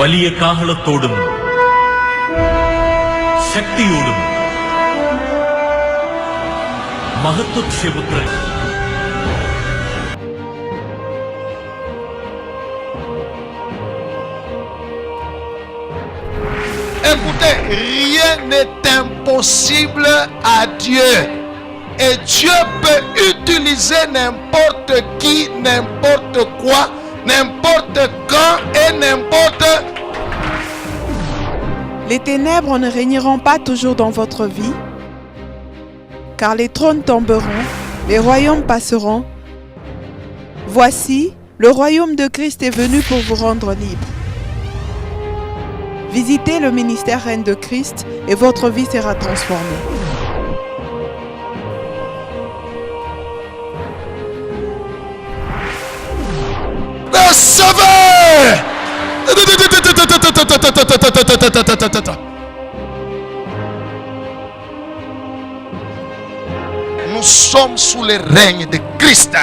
വലിയ കാഹളത്തോടും ശക്തിയോടും മഹത്വക്ഷേപുത്രൻ Écoutez, rien n'est impossible à Dieu. Et Dieu peut utiliser n'importe qui, n'importe quoi, n'importe quand et n'importe. Les ténèbres ne régneront pas toujours dans votre vie, car les trônes tomberont, les royaumes passeront. Voici, le royaume de Christ est venu pour vous rendre libre. Visitez le ministère Reine de Christ et votre vie sera transformée. Le sauveur! Nous sommes sous le règne de Christ.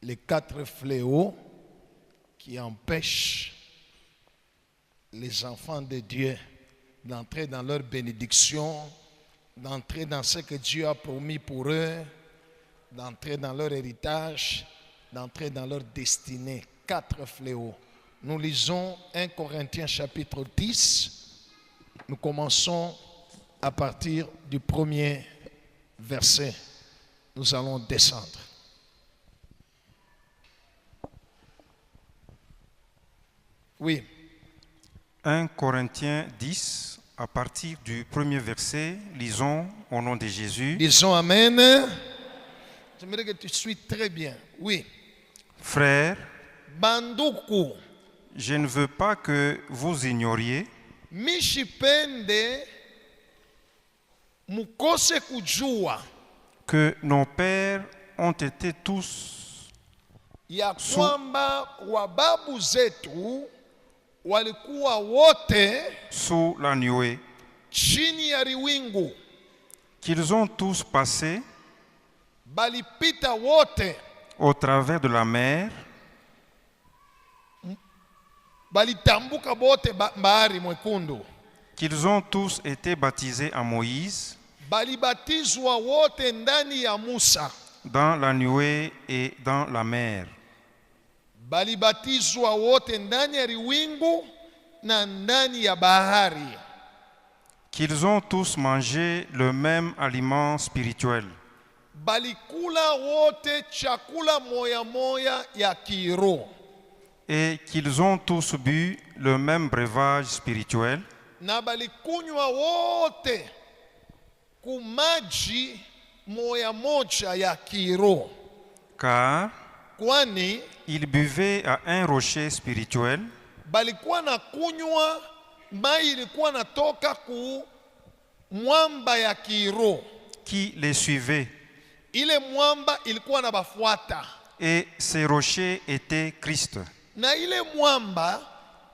Les 4 fléaux qui empêchent les enfants de Dieu d'entrer dans leur bénédiction, d'entrer dans ce que Dieu a promis pour eux, d'entrer dans leur héritage, d'entrer dans leur destinée. 4 fléaux. Nous lisons 1 Corinthiens chapitre 10. Nous commençons à partir du premier verset. Nous allons descendre. Oui. 1 Corinthiens 10, à partir du premier verset, lisons au nom de Jésus. Disons Amen. J'aimerais que tu suis très bien. Oui. Frères, Banduku. je ne veux pas que vous ignoriez Mishipende mukose kujua que nos pères ont été tous ya kwamba wababu zetu walikuwa wote sous la nuée, chini ya riwingu, qu'ils ont tous passé balipita wote, au travers de la mer, balitambuka bote bahari mwekundu, qu'ils ont tous été baptisés à Moïse, balibatizwa wote ndani ya Musa, dans la nuée et dans la mer, balibatizwa wote ndani ya riwingu na ndani ya bahari, qu'ils ont tous mangé le même aliment spirituel, balikula wote chakula moya moya ya kiroho, et qu'ils ont tous bu le même breuvage spirituel, na balikunywa wote kumaji moya moja ya kiroho, car kwani ils buvaient à un rocher spirituel balikuwa na kunywa mai ilikuwa natoka ku mwamba ya kiroho, qui les suivait, ile mwamba ilikuwa na bafuata, et ces rochers étaient Christ. na ile mwamba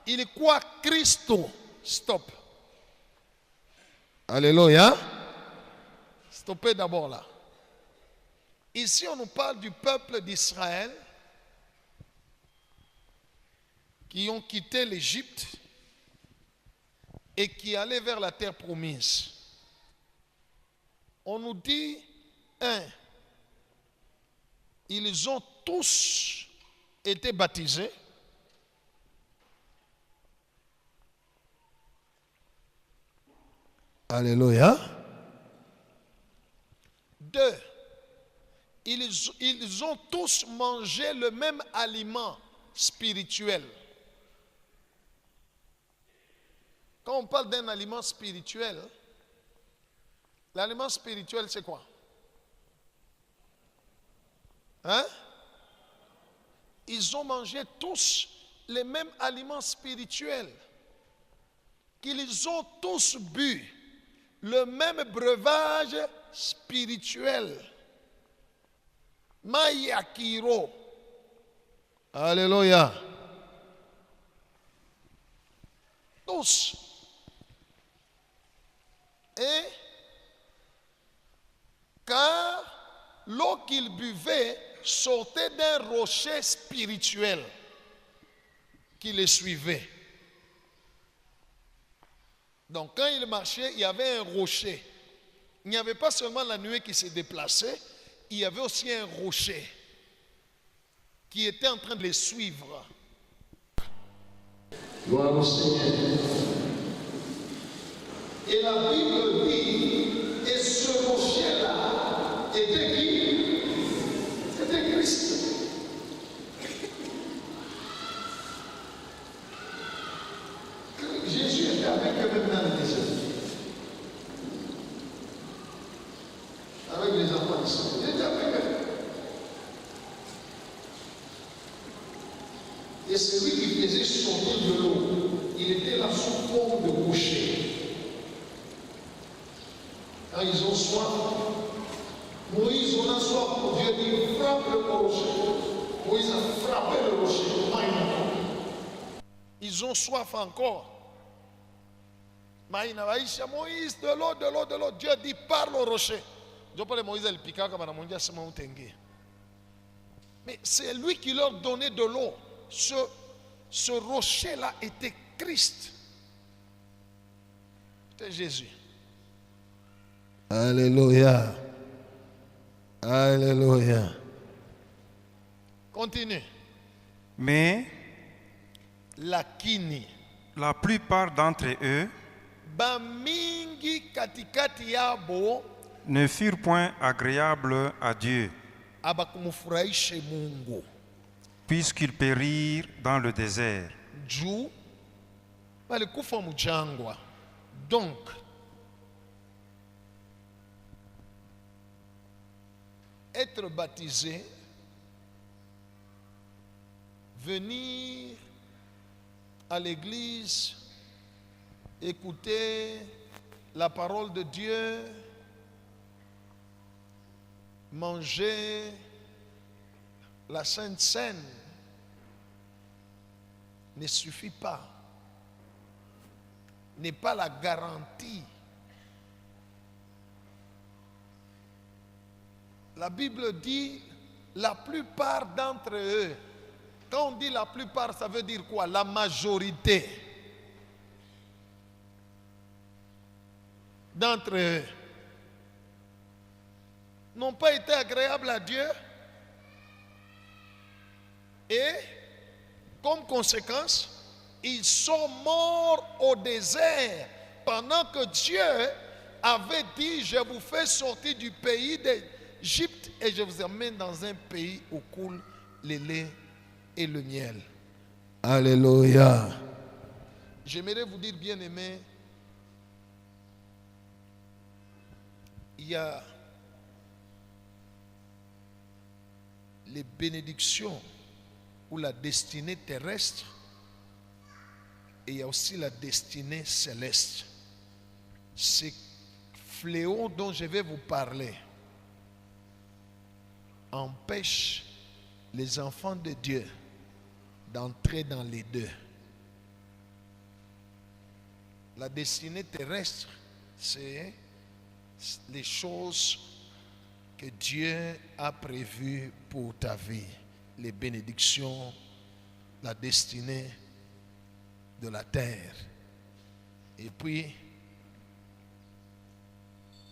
ilikuwa Kristo. Stop. Alléluia. Stoppez d'abord là. Ici, on nous parle du peuple d'Israël qui ont quitté l'Égypte et qui allaient vers la terre promise. On nous dit, ils ont tous été baptisés. Alléluia. 2, ils ont tous mangé le même aliment spirituel. Quand on parle d'un aliment spirituel, l'aliment spirituel c'est quoi? Hein? Ils ont mangé tous les mêmes aliments spirituels, qu'ils ont tous bu le même breuvage spirituel. Mayakiro. Alléluia. Tous. Et car l'eau qu'ils buvaient sortait d'un rocher spirituel qui les suivait. Donc quand ils marchaient, il y avait un rocher. Il n'y avait pas seulement la nuée qui se déplaçait, il y avait aussi un rocher qui était en train de les suivre. Gloire au Seigneur. Et la Bible dit, et ce rocher-là était qui? C'était Christ. Jésus était avec eux-mêmes dans le désert. Avec les enfants ici. Il était avec eux. Et celui qui faisait sortir de l'eau, il était là sous forme de rocher. Quand ils ont soif, Moïse, on a soif pour Dieu, il frappe le rocher. Moïse a frappé le rocher. Ils ont soif encore. Maïna Moïse, de l'eau, de l'eau, de l'eau. Dieu dit, parle au rocher. Mais c'est lui qui leur donnait de l'eau. Ce rocher-là était Christ. C'était Jésus. Alléluia. Alléluia. Continue. Mais Lakini. la plupart d'entre eux Bamingi katikati yabo ne furent point agréables à Dieu, abakumufurahishe Mungu. puisqu'ils périrent dans le désert. Juu balikufa mujangwa. Donc être baptisé, venir à l'église, écouter la parole de Dieu, manger la Sainte Seine ne suffit pas, n'est pas la garantie. La Bible dit la plupart d'entre eux. Quand on dit la plupart, ça veut dire quoi? La majorité d'entre eux n'ont pas été agréables à Dieu et comme conséquence, ils sont morts au désert pendant que Dieu avait dit, je vous fais sortir du pays d'Égypte et je vous emmène dans un pays où coule le lait et le miel. Alléluia. J'aimerais vous dire, bien-aimés, il y a les bénédictions ou la destinée terrestre et il y a aussi la destinée céleste. Ces fléaux dont je vais vous parler empêchent les enfants de Dieu d'entrer dans les deux. La destinée terrestre, c'est les choses que Dieu a prévues pour ta vie, les bénédictions, la destinée de la terre. Et puis,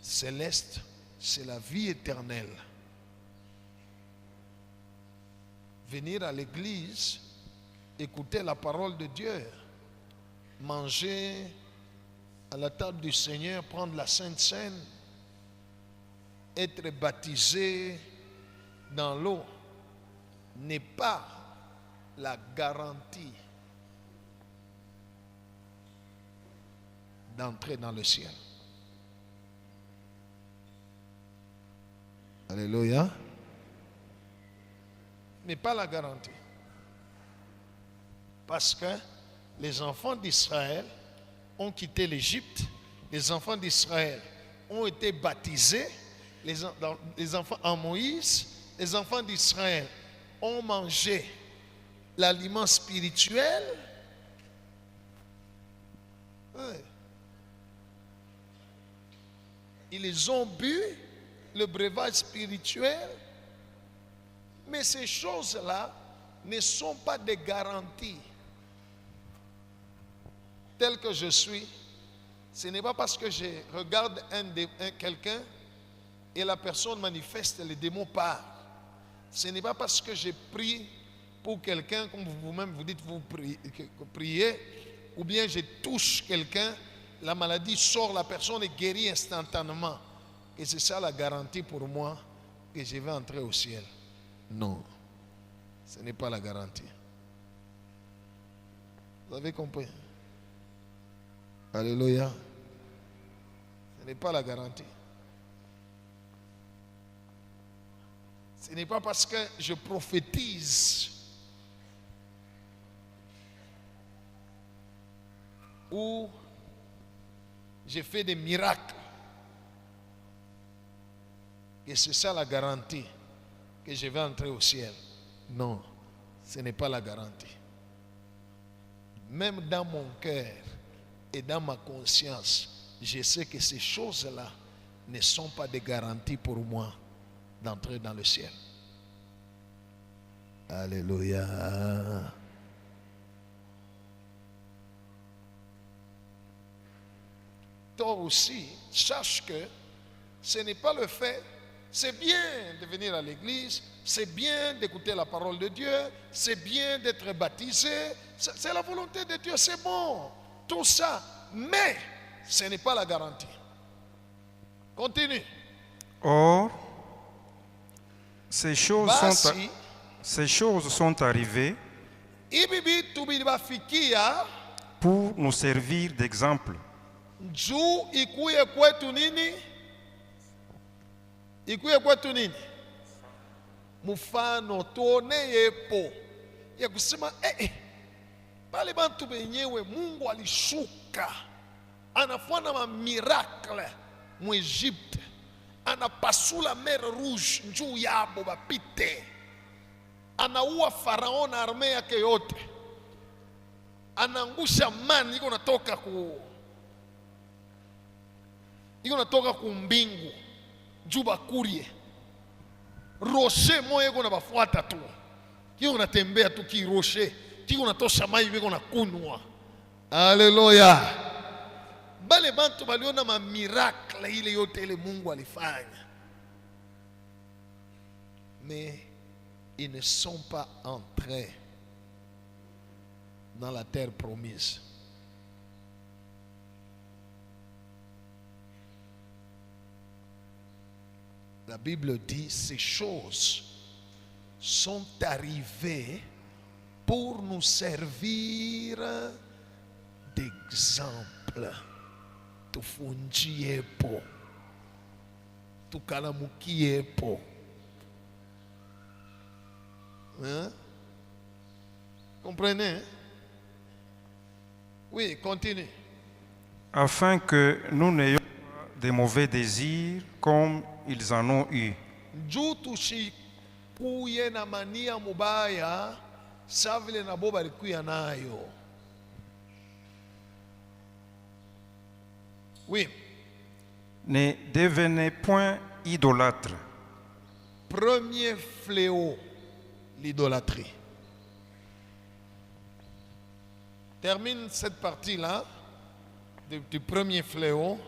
céleste, c'est la vie éternelle. Venir à l'église, écouter la parole de Dieu, manger à la table du Seigneur, prendre la Sainte Seine, être baptisé dans l'eau n'est pas la garantie d'entrer dans le ciel. Alléluia. N'est pas la garantie. Parce que les enfants d'Israël ont quitté l'Égypte, les enfants d'Israël ont été baptisés, les enfants en Moïse, les enfants d'Israël ont mangé l'aliment spirituel. Ouais. Ils ont bu le breuvage spirituel, mais ces choses-là ne sont pas des garanties. Tel que je suis, ce n'est pas parce que je regarde quelqu'un et la personne manifeste, les démons partent. Ce n'est pas parce que je prie pour quelqu'un, comme vous-même vous dites, vous priez, ou bien je touche quelqu'un, la maladie sort, la personne est guérie instantanément. Et c'est ça la garantie pour moi que je vais entrer au ciel. Non, ce n'est pas la garantie. Vous avez compris? Alléluia. Ce n'est pas la garantie. Ce n'est pas parce que je prophétise ou je fais des miracles que c'est ça la garantie que je vais entrer au ciel. Non, ce n'est pas la garantie. Même dans mon cœur et dans ma conscience, je sais que ces choses-là ne sont pas des garanties pour moi d'entrer dans le ciel. Alléluia. Toi aussi, sache que ce n'est pas le fait. C'est bien de venir à l'église, c'est bien d'écouter la parole de Dieu, c'est bien d'être baptisé, c'est la volonté de Dieu, c'est bon, tout ça, mais ce n'est pas la garantie. Continue. Or, ces choses sont arrivées pour nous servir d'exemple. Juu ikuye kwetu nini? Ikuye kwetu nini? Mfano tuone yepo ya kusema pale bantu benyewe Mungu alishuka anafanya mamiracle mu Egypte, anapasula mer rouge njuu yabo bapite, anaua Farao na armea yake yote, anaangusha mani iko natoka ku mbingu juba kurie roche moyo iko na bafuata tu, kiko natembea tu ki roche, kiko natosha mai biko na kunwa. Haleluya. Bale bantu baliona ma miracle ile yote ile Mungu alifanya, mais ils ne sont pas entrés dans la terre promise. La Bible dit ces choses sont arrivées pour nous servir d'exemple. Tufunjiepo, tukalamukiepo. Hein? Comprenez? Oui, continue. Afin que nous n'ayons pas de mauvais désirs comme ils en ont eu. Juu tushikuye na mania mubaya sa vile nabo balikuya nayo. Oui. Ne devenez point idolâtres. Premier fléau, l'idolâtrie. Termine cette partie-là du premier fléau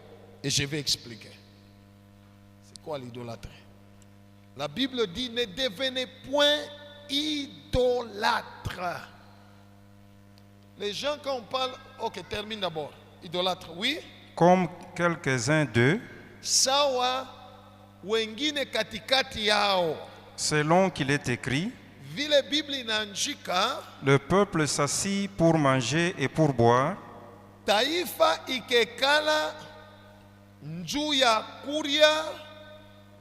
et je vais expliquer. C'est quoi l'idolâtrie? La Bible dit ne devenez point idolâtres. Les gens quand on parle, ok, termine d'abord. Idolâtre, oui. Comme quelques-uns d'eux, sawa wengine katikati yao, selon qu'il est écrit, vile Biblia inaandika, le peuple s'assit pour manger et pour boire, taifa ikekala njuu ya kuria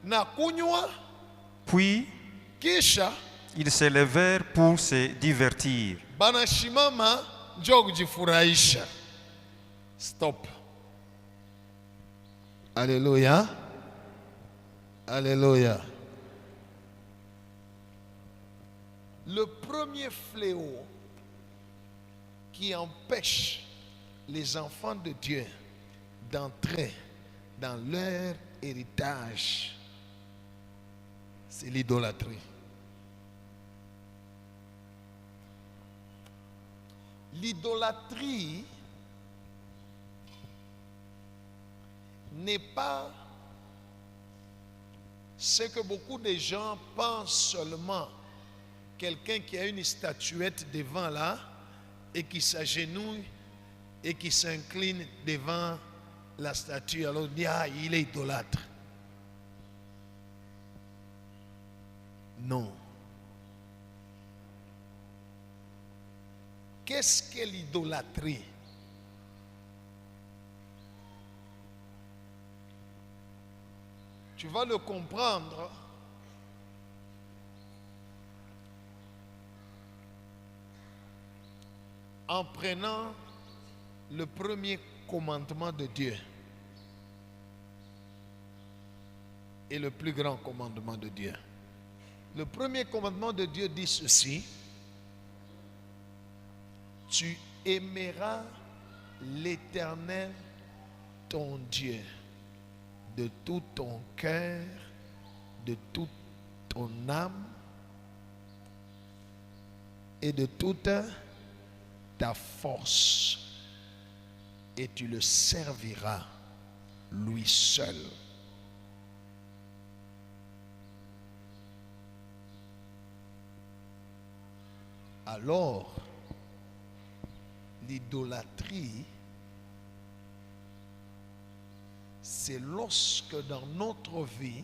na kunywa, puis kisha ils s'élevèrent pour se divertir. banashimama njoo kujifurahisha. Stop. Alléluia. Alléluia. Le premier fléau qui empêche les enfants de Dieu d'entrer dans leur héritage, c'est l'idolâtrie. L'idolâtrie n'est pas ce que beaucoup de gens pensent seulement. Quelqu'un qui a une statuette devant là et qui s'agenouille et qui s'incline devant la statue, alors on dit ah, il est idolâtre. Non. Qu'est-ce que l'idolâtrie? Tu vas le comprendre en prenant le premier commandement de Dieu et le plus grand commandement de Dieu. Le premier commandement de Dieu dit ceci: tu aimeras l'Éternel ton Dieu de tout ton cœur, de toute ton âme et de toute ta force, et tu le serviras lui seul. Alors, l'idolâtrie, c'est lorsque dans notre vie,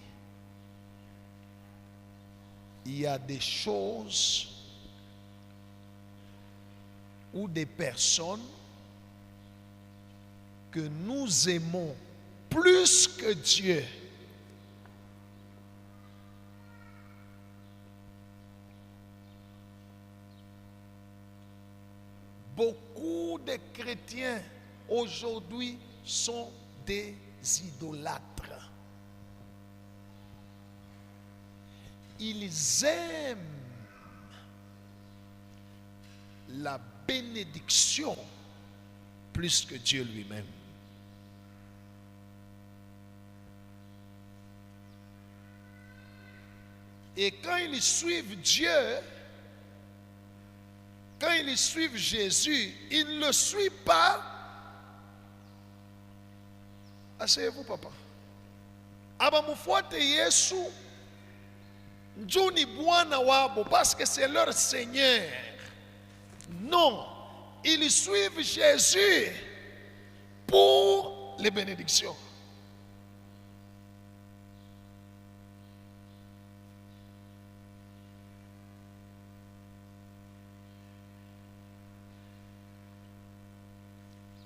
il y a des choses ou des personnes que nous aimons plus que Dieu. Beaucoup de chrétiens aujourd'hui sont des idolâtres. Ils aiment la bénédiction plus que Dieu lui-même. Et quand ils suivent Dieu, quand ils suivent Jésus, ils ne le suivent pas. Asseyez-vous, papa. Abamufuate Yesu, njuni Bwana wabo, parce que c'est leur Seigneur. Non, ils suivent Jésus pour les bénédictions.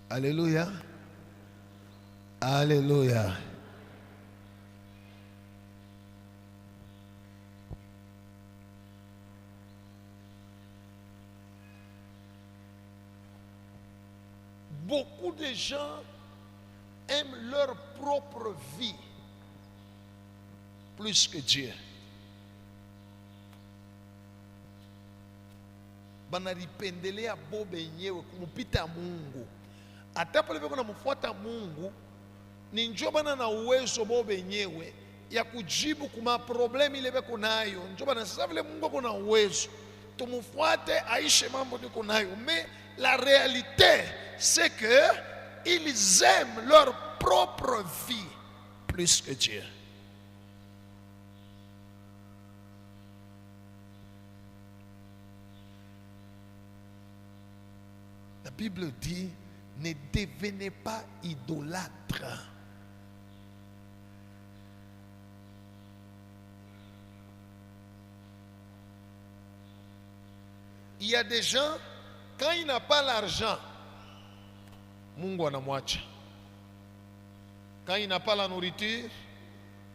Alléluia. Alléluia. Beaucoup de gens aiment leur propre vie plus que Dieu. Banalipendelea bobe yenyewe kumupita Mungu. Hata pale kuna mfuata Mungu ni njoo bana na uwezo bobe yenyewe ya kujibu kuma problemi ile beko nayo. Njoo bana sasa vile Mungu kuna uwezo tumfuate aishe mambo niko nayo. Mais la réalité c'est que ils aiment leur propre vie plus que Dieu. La Bible dit: ne devenez pas idolâtres. Il y a des gens, quand il n'a pas l'argent, Mungu anamwacha. Quand il n'a pas la nourriture,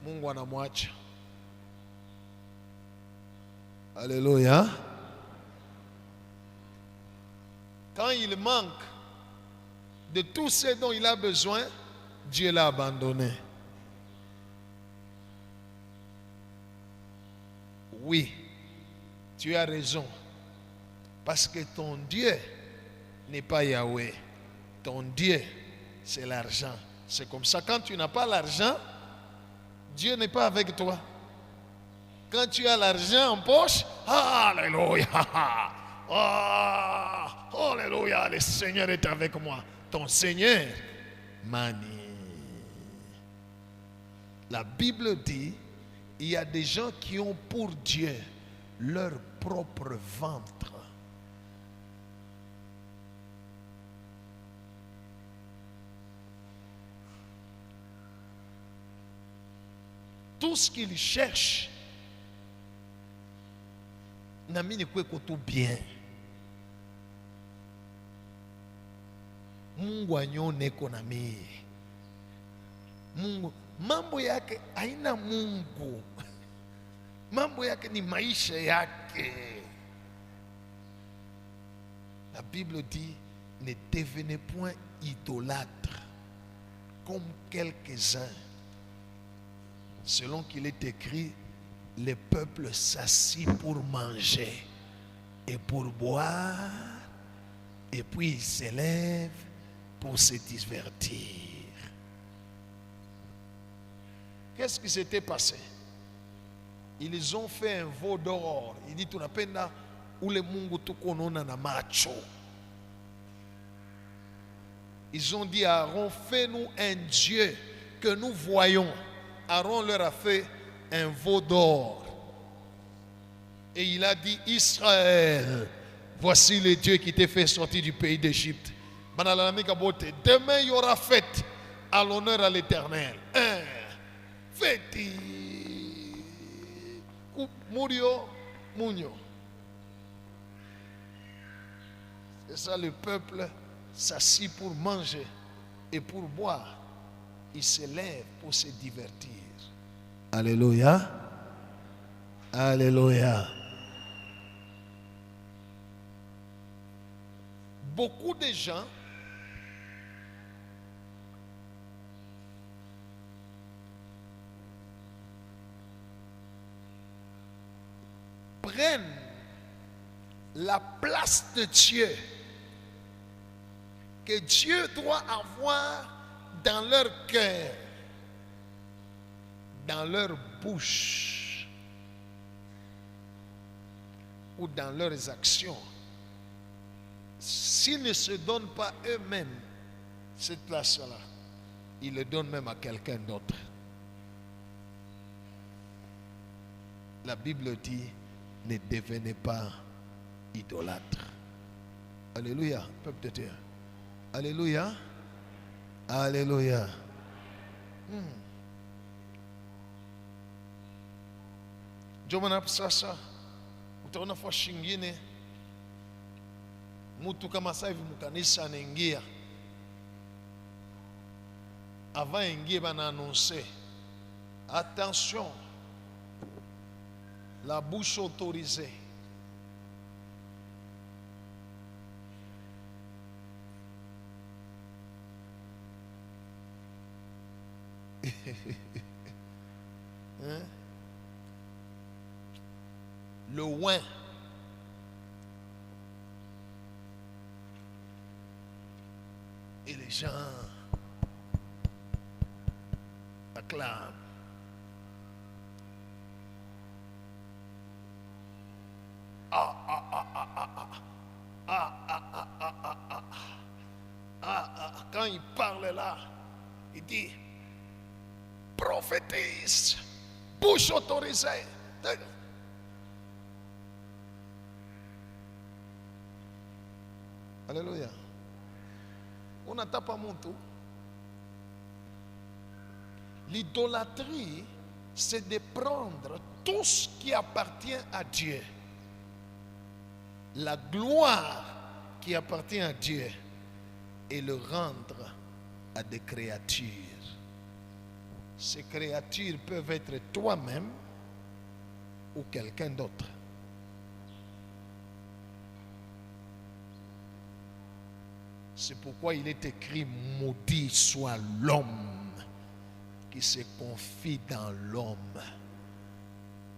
Mungu anamwacha. Alléluia. Quand il manque de tout ce dont il a besoin, Dieu l'a abandonné. Oui, tu as raison. Parce que ton Dieu n'est pas Yahweh. Ton Dieu, c'est l'argent. C'est comme ça, quand tu n'as pas l'argent, Dieu n'est pas avec toi. Quand tu as l'argent en poche, alléluia, alléluia, le Seigneur est avec moi. Ton Seigneur manie. La Bible dit, il y a des gens qui ont pour Dieu leur propre ventre. Tout ce qu'ils cherchent, nami ne kwe koto bien. Mungu anyone konami. Mungu, mambo yake haina Mungu. Mambo yake ni maisha yake. La Bible dit, ne devenez point idolâtres comme quelques-uns. Selon qu'il est écrit, les peuples s'assient pour manger et pour boire, et puis ils s'élèvent pour se divertir. Qu'est-ce qui s'était passé? Ils ont fait un veau d'or. Il dit, tunapenda ule Mungu tukonona na macho. Ils ont dit à Aaron, fais-nous un Dieu que nous voyons. Aaron leur a fait un veau d'or. Et il a dit, Israël, voici le Dieu qui t'a fait sortir du pays d'Égypte. Demain, il y aura fête à l'honneur à l'Éternel. Fête. Murio, Munio. C'est ça, le peuple s'assit pour manger et pour boire. Il se lève pour se divertir. Alléluia. Alléluia. Beaucoup de gens prennent la place de Dieu que Dieu doit avoir dans leur cœur, dans leur bouche ou dans leurs actions. S'ils ne se donnent pas eux-mêmes cette place-là, ils le donnent même à quelqu'un d'autre. La Bible dit, ne devenez pas idolâtres. Alléluia, peuple de Dieu. Alléluia. Alléluia. Jomana sasa utaona fa shingine mtu kama sasa hivi mkanisa anaingia, avant ingie bana annoncer, attention, la bouche autorisée. Hein? Le oin. Et les gens acclament. Quand il parle là, il dit prophétise, bouche autorisée. Alléluia. On n'attend pas mon tout. L'idolâtrie, c'est de prendre tout ce qui appartient à Dieu, la gloire qui appartient à Dieu, et le rendre à des créatures. Ces créatures peuvent être toi-même ou quelqu'un d'autre. C'est pourquoi il est écrit, maudit soit l'homme qui se confie dans l'homme.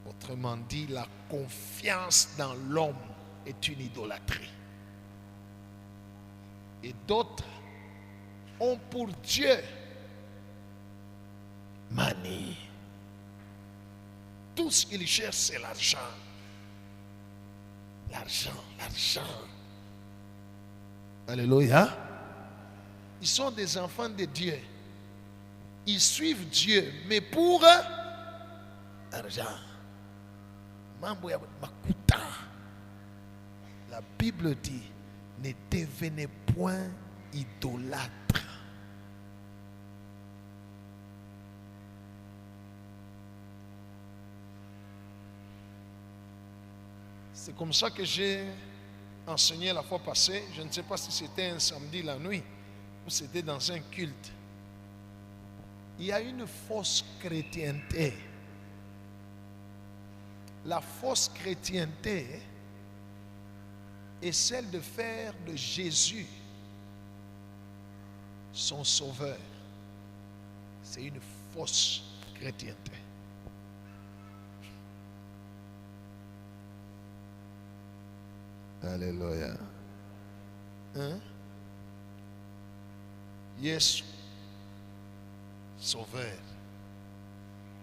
Autrement dit, la confiance dans l'homme est une idolâtrie. Et d'autres ont pour Dieu Mani. Tout ce qu'ils cherchent, c'est l'argent. L'argent, l'argent. Alléluia. Ils sont des enfants de Dieu. Ils suivent Dieu, mais pour l'argent. Mambo ya makuta. La Bible dit, ne devenez point idolâtre. C'est comme ça que j'ai enseigné la fois passée. Je ne sais pas si c'était un samedi la nuit ou c'était dans un culte. Il y a une fausse chrétienté. La fausse chrétienté est celle de faire de Jésus son sauveur. C'est une fausse chrétienté. Alléluia. Hein? Yesu, sauveur.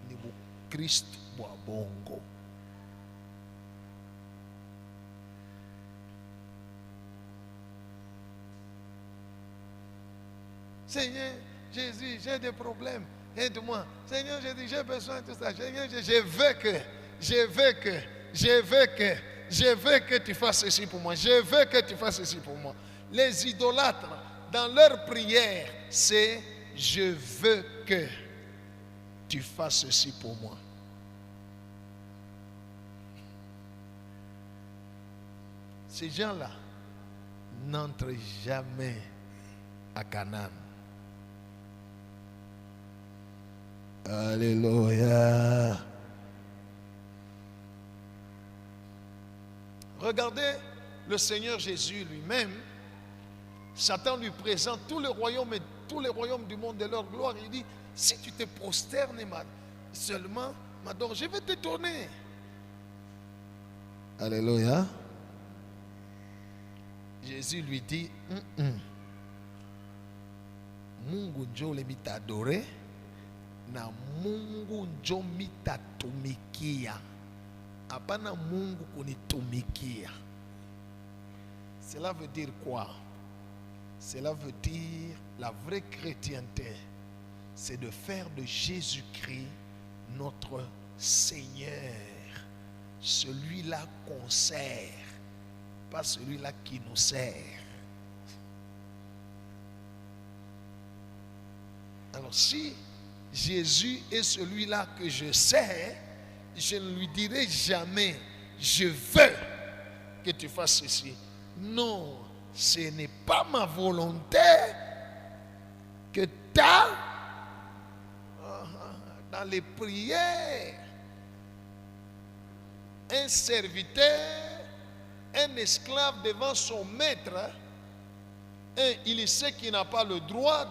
Ni bu Christ bwa bongo. Seigneur Jésus, j'ai des problèmes. Aide-moi. Seigneur Jésus, j'ai besoin de tout ça. Seigneur Jésus, je veux que tu fasses ceci pour moi. Je veux que tu fasses ceci pour moi. Les idolâtres, dans leur prière, c'est je veux que tu fasses ceci pour moi. Ces gens-là n'entrent jamais à Canaan. Alléluia. Regardez le Seigneur Jésus lui-même. Satan lui présente tous les royaumes et tous les royaumes du monde de leur gloire. Il dit, si tu te prosternes seulement, m'adore, je vais te tourner. Alléluia. Jésus lui dit, Mungu njo le mitadore na Mungu njo mitatumikia. Hapana Mungu kunitumikia. Cela veut dire quoi? Cela veut dire la vraie chrétienté, c'est de faire de Jésus-Christ notre Seigneur, celui-là qu'on sert, pas celui-là qui nous sert. Alors si Jésus est celui-là que je sers, je ne lui dirai jamais, je veux que tu fasses ceci. Non, ce n'est pas ma volonté que tu as dans les prières. Un serviteur, un esclave devant son maître, il sait qu'il n'a pas le droit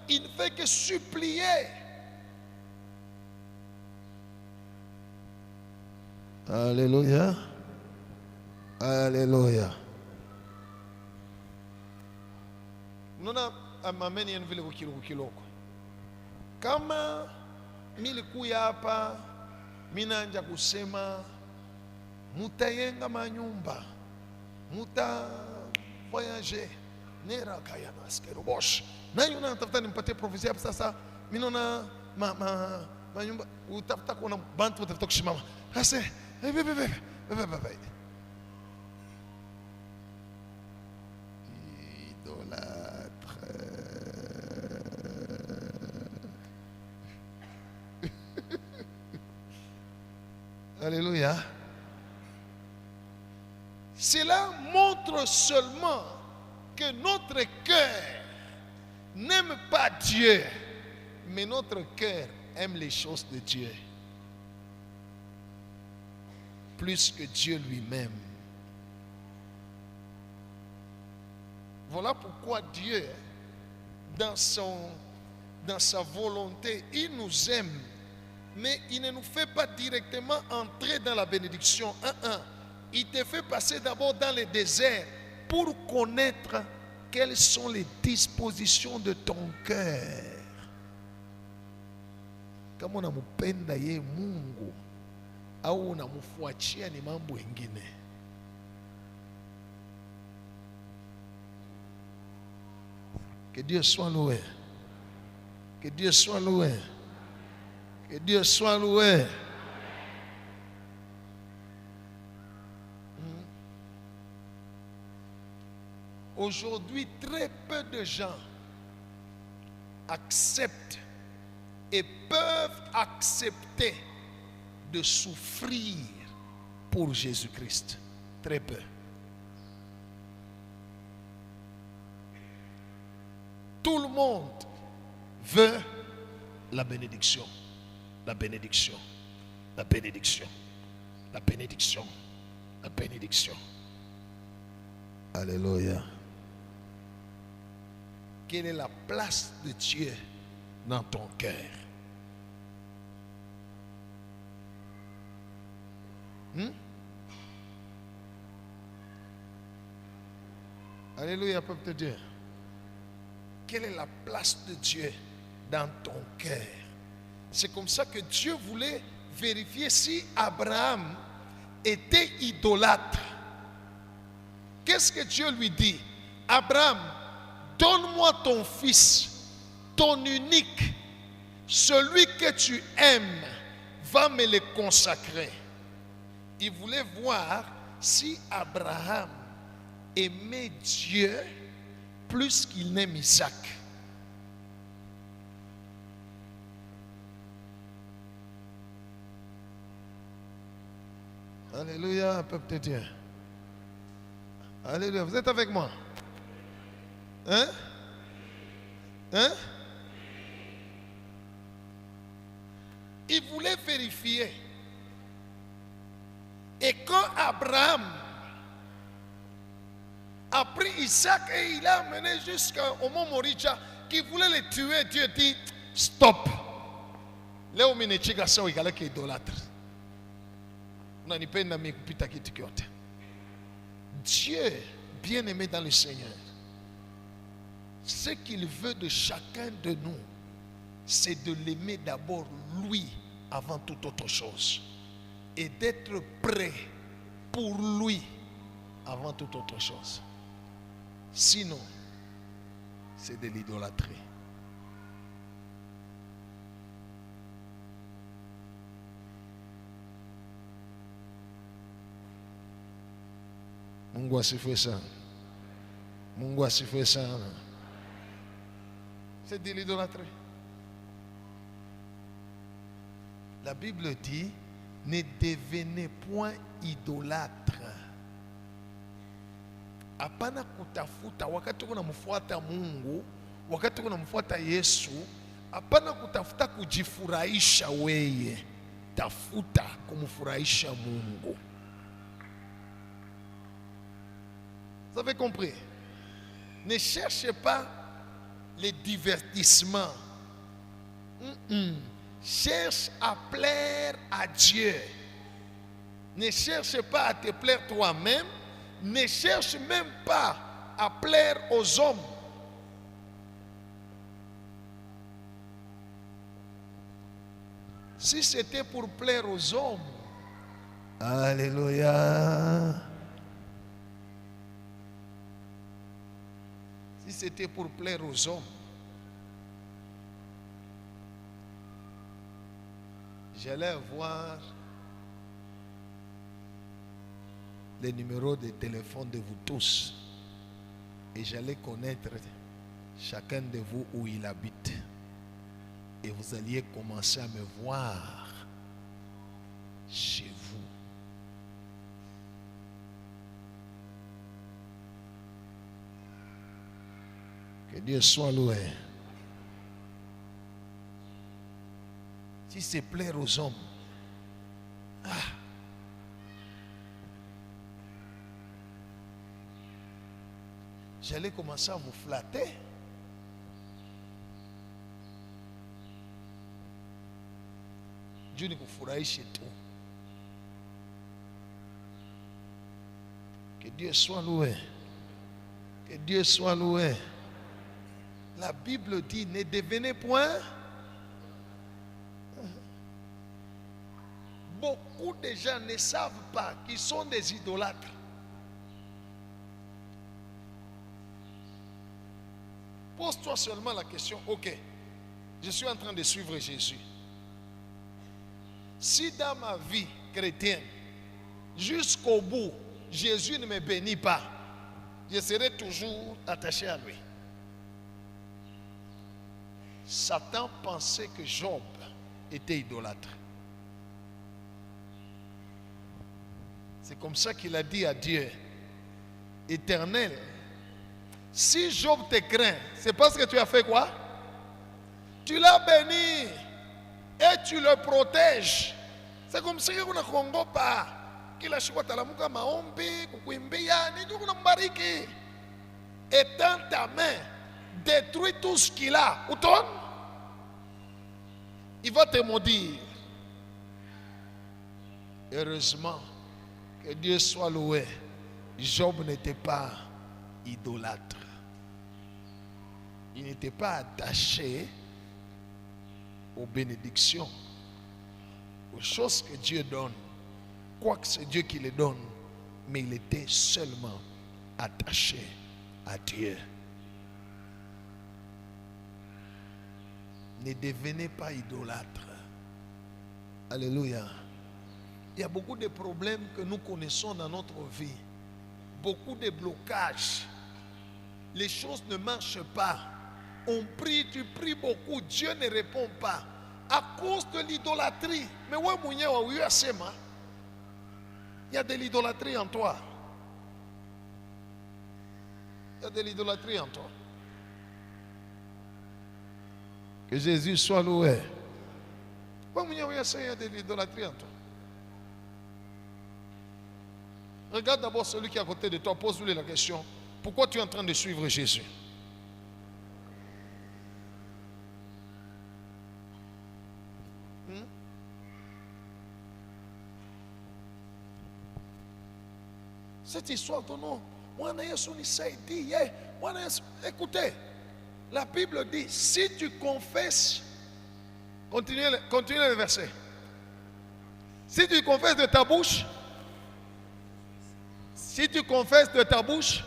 il ne fait que supplier. Alléluia. Alléluia. Nuna amameni yenu vile ukiloko. Kama nilikuya hapa minanja kusema mutayenga manyumba, muta voyager, nera kaya naskero bosh. Na yuna natafuta nimpatie profesia hapa sasa, minona manyumba utafuta kuona bantu utafuta kushimama. Sasa Alléluia. Cela montre seulement que notre cœur n'aime pas Dieu, mais notre cœur aime les choses de Dieu plus que Dieu lui-même. Voilà pourquoi Dieu, dans sa volonté, il nous aime, mais il ne nous fait pas directement entrer dans la bénédiction. Il te fait passer d'abord dans le désert pour connaître quelles sont les dispositions de ton cœur. Kama unampenda ye Mungu au unamfuachia ni mambo mengine. Que Dieu soit loué. Que Dieu soit loué. Que Dieu soit loué. Aujourd'hui, très peu de gens acceptent et peuvent accepter de souffrir pour Jésus-Christ. Très peu. Tout le monde veut la bénédiction. La bénédiction. La bénédiction. La bénédiction. La bénédiction. Alléluia. Quelle est la place de Dieu dans ton cœur? Alléluia, peuple de Dieu. Quelle est la place de Dieu dans ton cœur? C'est comme ça que Dieu voulait vérifier si Abraham était idolâtre. Qu'est-ce que Dieu lui dit? Abraham, donne-moi ton fils, ton unique, celui que tu aimes, va me le consacrer. Il voulait voir si Abraham aimait Dieu plus qu'il n'aime Isaac. Alléluia, peuple de Dieu. Alléluia, vous êtes avec moi? Hein? Il voulait vérifier. Et quand Abraham a pris Isaac et il l'a amené jusqu'au mont Moricha, qui voulait le tuer, Dieu dit stop. Leo minechika sawa ikala ke idolâtre. Unanipenda mimi kupita kitu kyote. Dieu, bien-aimé dans le Seigneur, ce qu'il veut de chacun de nous, c'est de l'aimer d'abord lui avant toute autre chose. Et d'être prêt pour lui avant toute autre chose. Sinon, c'est de l'idolâtrie. Mungu asifiwe sana. Mungu asifiwe sana. C'est de l'idolâtrie. La Bible dit, ne devenez point idolâtre. Hapana kutafuta wakati unamfuata Mungu, wakati unamfuata Yesu, hapana kutafuta kujifurahisha wewe. Tafuta kumfurahisha Mungu. Vous avez compris? Ne cherchez pas les divertissements. Cherche à plaire à Dieu. Ne cherche pas à te plaire toi-même. Ne cherche même pas à plaire aux hommes. Si c'était pour plaire aux hommes, alléluia. Si c'était pour plaire aux hommes, j'allais voir les numéros de téléphone de vous tous et j'allais connaître chacun de vous où il habite. Et vous alliez commencer à me voir chez vous. Que Dieu soit loué. Si c'est plaire aux hommes, j'allais commencer à vous flatter. Dieu ne vous furahishe tu. Que Dieu soit loué. Que Dieu soit loué. La Bible dit, ne devenez point. Beaucoup de gens ne savent pas qu'ils sont des idolâtres. Pose-toi seulement la question, ok, je suis en train de suivre Jésus. Si dans ma vie chrétienne, jusqu'au bout, Jésus ne me bénit pas, je serai toujours attaché à lui. Satan pensait que Job était idolâtre. C'est comme ça qu'il a dit à Dieu, Éternel, si Job te craint, c'est parce que tu as fait quoi? Tu l'as béni et tu le protèges. C'est comme ça qu'on a Congo pas. Kila siku atalamuka maombi, kukuimbia, ndio kunambariki. Étends ta main, détruis tout ce qu'il a. Outon, il va te maudire. Heureusement, que Dieu soit loué, Job n'était pas idolâtre. Il n'était pas attaché aux bénédictions, aux choses que Dieu donne, quoique c'est Dieu qui les donne, mais il était seulement attaché à Dieu. Ne devenez pas idolâtre. Alléluia. Il y a beaucoup de problèmes que nous connaissons dans notre vie. Beaucoup de blocages. Les choses ne marchent pas. On prie, tu pries beaucoup, Dieu ne répond pas. À cause de l'idolâtrie. Mais ouais, il y a de l'idolâtrie en toi. Il y a de l'idolâtrie en toi. Que Jésus soit loué. Il y a de l'idolâtrie en toi. Regarde d'abord celui qui est à côté de toi, pose-lui la question. Pourquoi tu es en train de suivre Jésus? Cette histoire, ton nom, écoutez, la Bible dit, si tu confesses, continuez le verset. Si tu confesses de ta bouche, si tu confesses de ta bouche,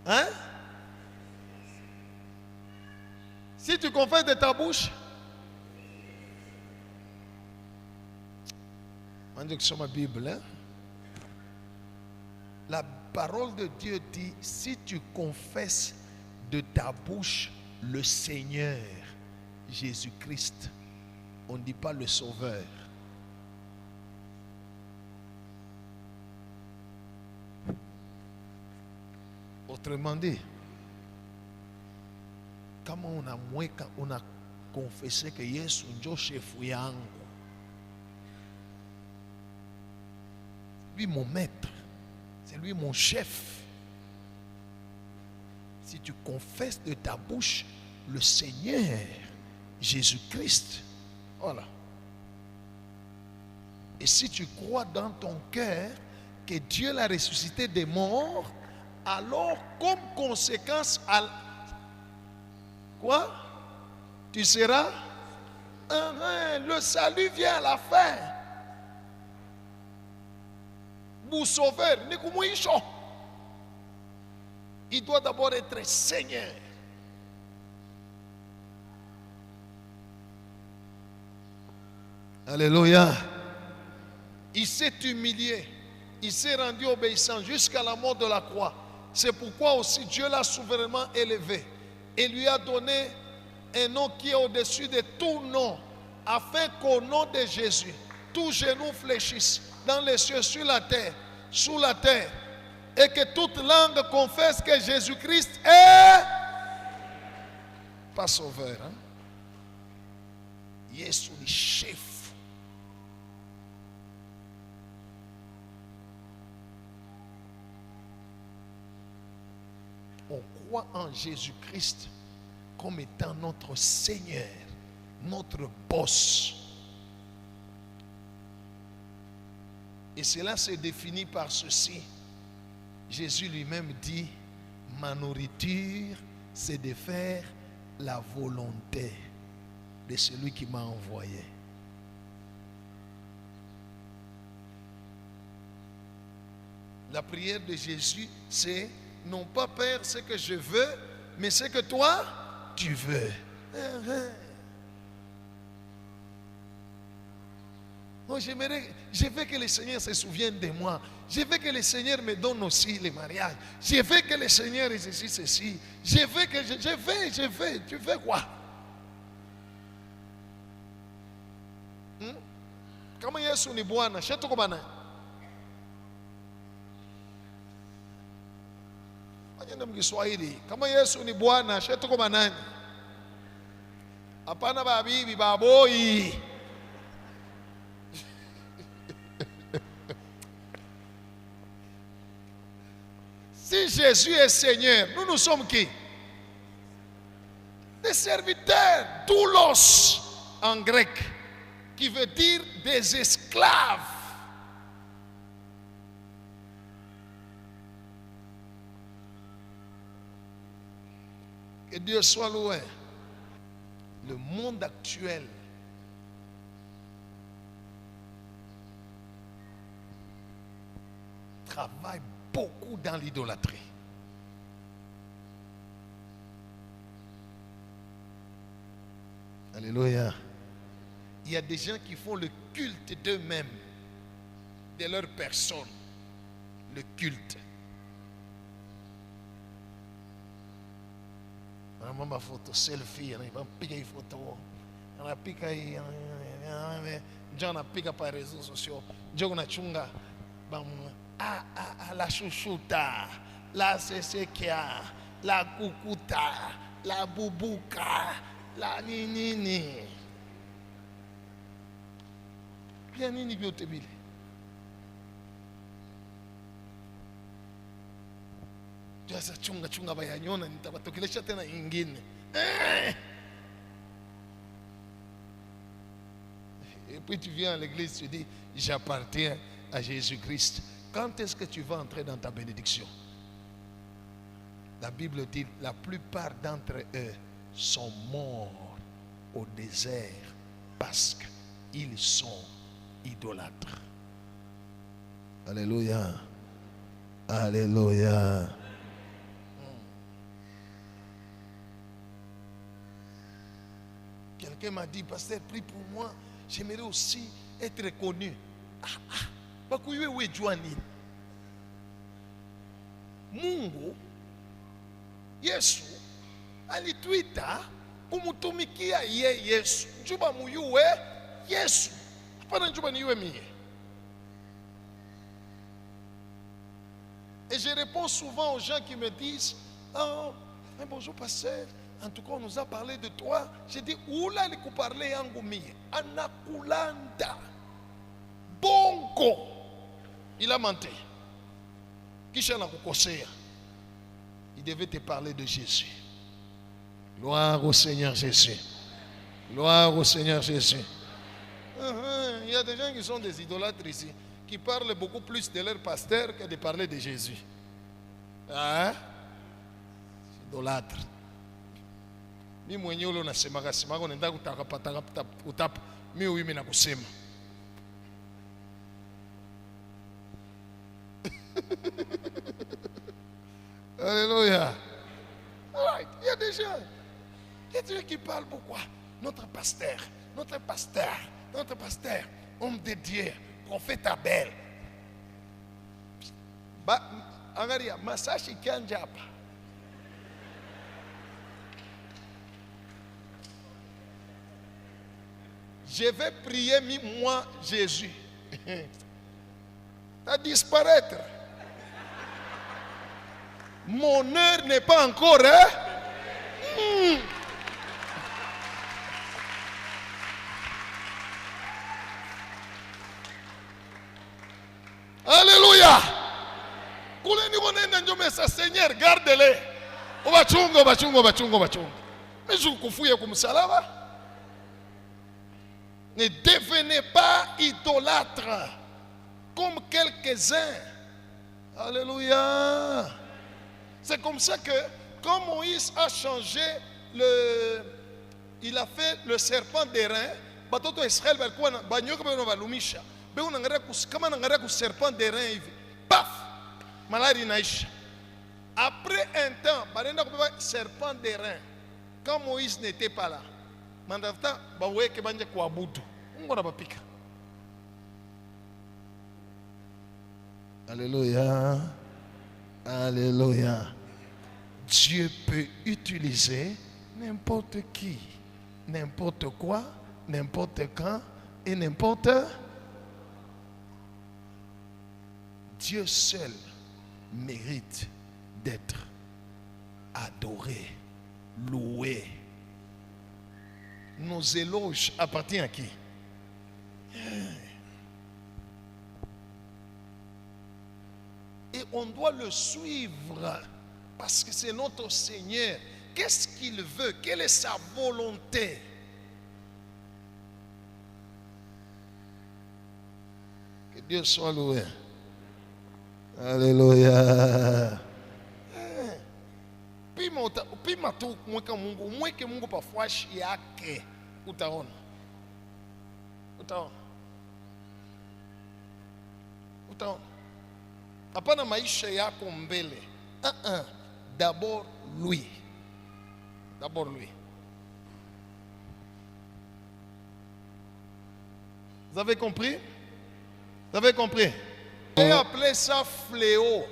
hein? Si tu confesses de ta bouche, on dit que sur ma Bible, hein? La parole de Dieu dit, si tu confesses de ta bouche le Seigneur Jésus-Christ, on ne dit pas le Sauveur. Autrement dit, comment on a confessé que Yesu ndio chef yangu, lui mon maître, c'est lui mon chef. Si tu confesses de ta bouche le Seigneur Jésus-Christ, voilà. Et si tu crois dans ton cœur que Dieu l'a ressuscité des morts, alors comme conséquence quoi? Tu seras le salut vient à la fin. Pour sauveur, il doit d'abord être Seigneur. Alléluia. Il s'est humilié, il s'est rendu obéissant jusqu'à la mort de la croix. C'est pourquoi aussi Dieu l'a souverainement élevé et lui a donné un nom qui est au-dessus de tout nom, afin qu'au nom de Jésus, tout genou fléchisse dans les cieux, sur la terre, sous la terre, et que toute langue confesse que Jésus-Christ est pas sauveur. Hein? Yesu ni chef. On croit en Jésus-Christ comme étant notre Seigneur, notre boss. Et cela se définit par ceci. Jésus lui-même dit, ma nourriture, c'est de faire la volonté de celui qui m'a envoyé. La prière de Jésus, c'est non pas Père, ce que je veux, mais ce que toi, tu veux. Non, je veux que le Seigneur se souvienne de moi. Je veux que le Seigneur me donne aussi les mariages. Je veux que le Seigneur ait ceci. Je veux que je veux. Tu veux quoi? Kama Yesu ni Bwana, shetuko bana. Wanyenda mkiswahili. Kama Yesu ni Bwana, shetuko banani? Hapana babibi, baboi. Si Jésus est Seigneur, nous sommes qui? Des serviteurs, doulos en grec, qui veut dire des esclaves. Que Dieu soit loué. Le monde actuel travaille beaucoup dans l'idolâtrie. Alléluia. Il y a des gens qui font le culte d'eux-mêmes, de leur personne. Le culte. On a photo selfie, on a piqué une photo, on a piqué, on a piqué par les réseaux sociaux, on a chunga, la chouchouta, la sesekia, la kukuta, la bubuka, la ninini. Bien nini biotebile. Sasa chunga bayanyona nitabatokilesha tena ingine. Et puis tu viens à l'église, tu dis j'appartiens à Jésus-Christ. Quand est-ce que tu vas entrer dans ta bénédiction? La Bible dit la plupart d'entre eux sont morts au désert parce qu'ils sont idolâtres. Alléluia. Alléluia. Quelqu'un m'a dit, pasteur, prie pour moi. J'aimerais aussi être connu. Mungu Yesu alituita kumutumikia ye Yesu. Njuba muyuwe Yesu. Hapana njuba niwe mie. Et je réponds souvent aux gens qui me disent, oh, bonjour pasteur, en tout cas on nous a parlé de toi. J'ai dit, oula ni kuparle yangu mie. Anakulanda. Bongo. Il a menti. Kisha na kukosea. Il devait te parler de Jésus. Gloire au Seigneur Jésus. Gloire au Seigneur Jésus. Il y a des gens qui sont des idolâtres ici, qui parlent beaucoup plus de leur pasteur que de parler de Jésus. Hein? Idolâtre. Mi mwenye ulo nasemaka semaka nenda kutakapata utapa mi uimi na kusema. Alléluia. Right. Il y a des gens qui parlent pourquoi? Notre pasteur, homme de Dieu, prophète Abel. Angalia, masashi kianja hapa. Je vais prier moi Jésus. À disparaître. Mon heure n'est pas encore, hein? Alléluia. Seigneur, garde-les. Mais je vous fouille comme ça là. Ne devenez pas idolâtres comme quelques-uns. Alléluia. C'est comme ça que quand Moïse a changé il a fait le serpent d'airain. Batoto Israël balikuwa banyoka bano balumisha. Beo nangaria kama nangaria ku serpent d'airain hivi. Paf! Maladie inaisha. Après un temps, barenda kubeba serpent d'airain. Quand Moïse n'était pas là, mandata baweke banje kuabudu. Mungu anabapika. Alléluia. Alléluia. Dieu peut utiliser n'importe qui, n'importe quoi, n'importe quand et n'importe. Dieu seul mérite d'être adoré, loué. Nos éloges appartiennent à qui? Et on doit le suivre parce que c'est notre Seigneur. Qu'est-ce qu'il veut? Quelle est sa volonté? Que Dieu soit loué. Alléluia. Pima tu mweke Mungu pafuashi yake. Utaona. Hapana maisha yako mbele. D'abord lui. D'abord lui. Vous avez compris? Vous avez compris? Et appelé ça fléau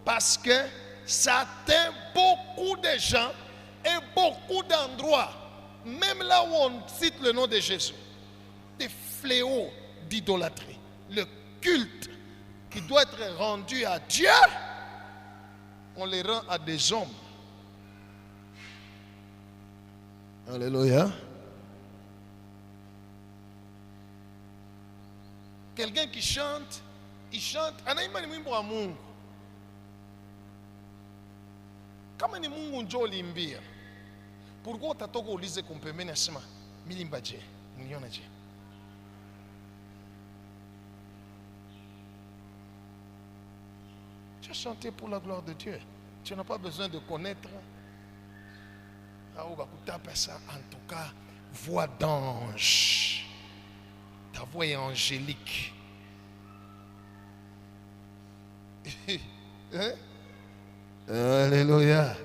parce que ça atteint beaucoup de gens et beaucoup d'endroits. Même là où on cite le nom de Jésus. Des fléaux d'idolâtrie. Le culte qui doit être rendu à Dieu, on les rend à des hommes. Alléluia. Quelqu'un qui chante, il chante. Anaimba ni mwimbo wa Mungu. Kama ni Mungu njoo limbia. Pourquoi utatoka ulize kumpembeni asema milimba je, mniona je? Tu as chanté pour la gloire de Dieu. Tu n'as pas besoin de connaître. En tout cas, voix d'ange. Ta voix est angélique. Hein? Alléluia.